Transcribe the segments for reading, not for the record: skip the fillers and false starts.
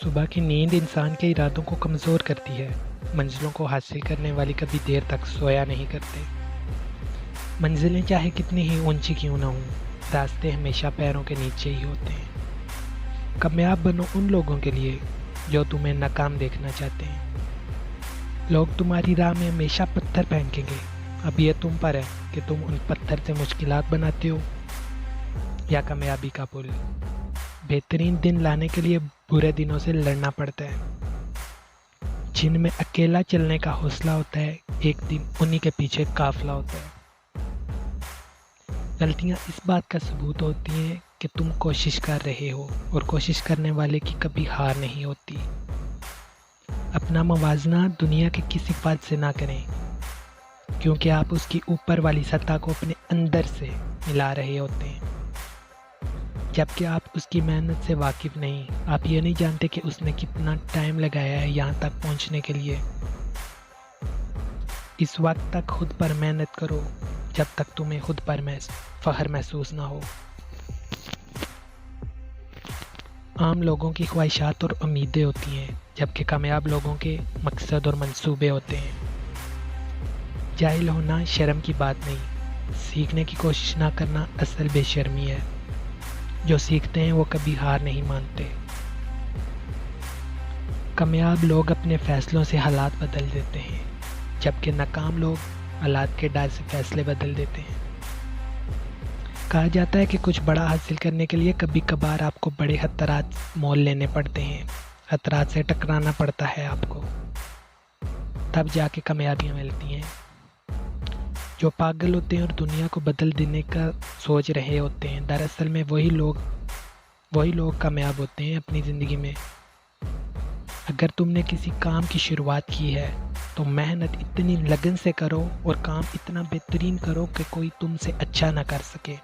सुबह की नींद इंसान के इरादों को कमज़ोर करती है। मंजिलों को हासिल करने वाले कभी देर तक सोया नहीं करते। मंजिलें चाहे कितनी ही ऊंची क्यों ना हों, रास्ते हमेशा पैरों के नीचे ही होते हैं। कामयाब बनो उन लोगों के लिए जो तुम्हें नाकाम देखना चाहते हैं। लोग तुम्हारी राह में हमेशा पत्थर फेंकेंगे। अब ये तुम पर है कि तुम उन पत्थर से मुश्किलात बनाते हो या कामयाबी का पुल। बेहतरीन दिन लाने के लिए बुरे दिनों से लड़ना पड़ता है। जिनमें अकेला चलने का हौसला होता है, एक दिन उन्हीं के पीछे काफिला होता है। गलतियां इस बात का सबूत होती हैं कि तुम कोशिश कर रहे हो, और कोशिश करने वाले की कभी हार नहीं होती। अपना मवाजना दुनिया के किसी फर्द से ना करें, क्योंकि आप उसकी ऊपर वाली सतह को अपने अंदर से मिला रहे होते हैं, जबकि आप उसकी मेहनत से वाकिफ़ नहीं। आप ये नहीं जानते कि उसने कितना टाइम लगाया है यहाँ तक पहुँचने के लिए। इस वक्त तक खुद पर मेहनत करो जब तक तुम्हें खुद पर फ़ख्र महसूस ना हो। आम लोगों की ख्वाहिशात और उम्मीदें होती हैं, जबकि कामयाब लोगों के मकसद और मंसूबे होते हैं। जाहिल होना शर्म की बात नहीं, सीखने की कोशिश ना करना असल बेशर्मी है। जो सीखते हैं वो कभी हार नहीं मानते। कामयाब लोग अपने फ़ैसलों से हालात बदल देते हैं, जबकि नाकाम लोग हालात के डर से फ़ैसले बदल देते हैं। कहा जाता है कि कुछ बड़ा हासिल करने के लिए कभी कभार आपको बड़े खतरात मोल लेने पड़ते हैं। खतरात से टकराना पड़ता है आपको, तब जाके कामयाबियाँ मिलती हैं। जो पागल होते हैं और दुनिया को बदल देने का सोच रहे होते हैं, दरअसल में वही लोग कामयाब होते हैं अपनी ज़िंदगी में। अगर तुमने किसी काम की शुरुआत की है तो मेहनत इतनी लगन से करो और काम इतना बेहतरीन करो कि कोई तुमसे अच्छा ना कर सके।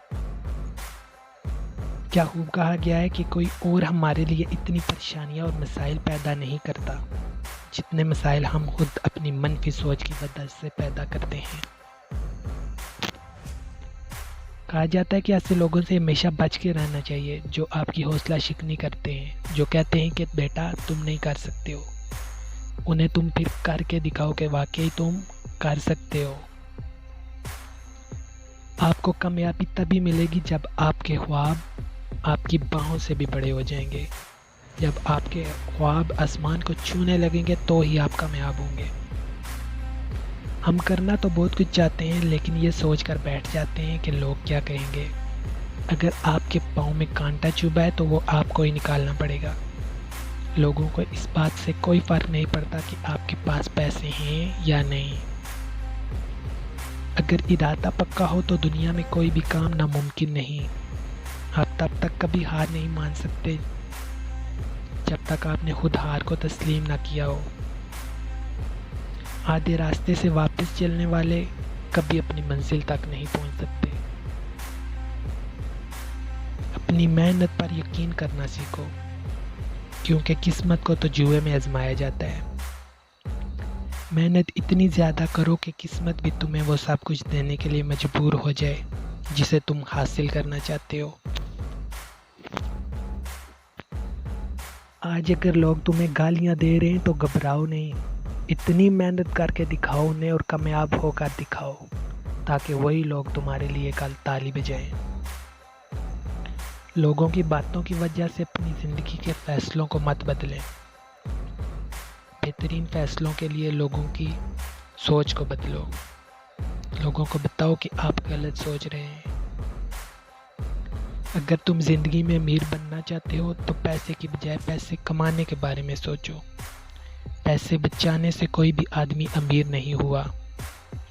क्या खूब कहा गया है कि कोई और हमारे लिए इतनी परेशानियां और मसाइल पैदा नहीं करता जितने मसाइल हम खुद अपनी मनफी सोच की वजह से पैदा करते हैं। कहा जाता है कि ऐसे लोगों से हमेशा बच के रहना चाहिए जो आपकी हौसला शिकनी करते हैं, जो कहते हैं कि बेटा तुम नहीं कर सकते हो। उन्हें तुम फिर करके दिखाओ कि वाकई तुम कर सकते हो। आपको कामयाबी तभी मिलेगी जब आपके ख्वाब आपकी बाहों से भी बड़े हो जाएंगे। जब आपके ख्वाब आसमान को छूने लगेंगे तो ही आप कामयाब होंगे। हम करना तो बहुत कुछ चाहते हैं, लेकिन ये सोच कर बैठ जाते हैं कि लोग क्या कहेंगे। अगर आपके पाँव में कांटा चुभा है तो वो आपको ही निकालना पड़ेगा। लोगों को इस बात से कोई फ़र्क नहीं पड़ता कि आपके पास पैसे हैं या नहीं। अगर इरादा पक्का हो तो दुनिया में कोई भी काम नामुमकिन नहीं। आप तब तक कभी हार नहीं मान सकते जब तक आपने खुद हार को तस्लीम ना किया हो। आधे रास्ते से वापस चलने वाले कभी अपनी मंजिल तक नहीं पहुंच सकते। अपनी मेहनत पर यकीन करना सीखो, क्योंकि किस्मत को तो जुए में आजमाया जाता है। मेहनत इतनी ज़्यादा करो कि किस्मत भी तुम्हें वो सब कुछ देने के लिए मजबूर हो जाए जिसे तुम हासिल करना चाहते हो। आज अगर लोग तुम्हें गालियाँ दे रहे हैं तो घबराओ नहीं। इतनी मेहनत करके दिखाओ उन्हें और कामयाब होकर दिखाओ, ताकि वही लोग तुम्हारे लिए कल ताली बजाएं। लोगों की बातों की वजह से अपनी ज़िंदगी के फ़ैसलों को मत बदलें। बेहतरीन फ़ैसलों के लिए लोगों की सोच को बदलो। लोगों को बताओ कि आप गलत सोच रहे हैं। अगर तुम ज़िंदगी में अमीर बनना चाहते हो तो पैसे की बजाय पैसे कमाने के बारे में सोचो। पैसे बचाने से कोई भी आदमी अमीर नहीं हुआ।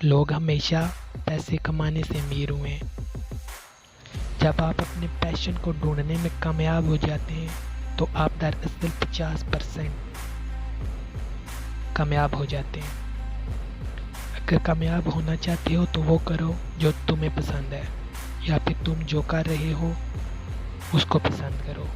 लोग हमेशा पैसे कमाने से अमीर हुए हैं। जब आप अपने पैशन को ढूंढने में कामयाब हो जाते हैं तो आप दरअसल 50% कामयाब हो जाते हैं। अगर कामयाब होना चाहते हो तो वो करो जो तुम्हें पसंद है, या फिर तुम जो कर रहे हो उसको पसंद करो।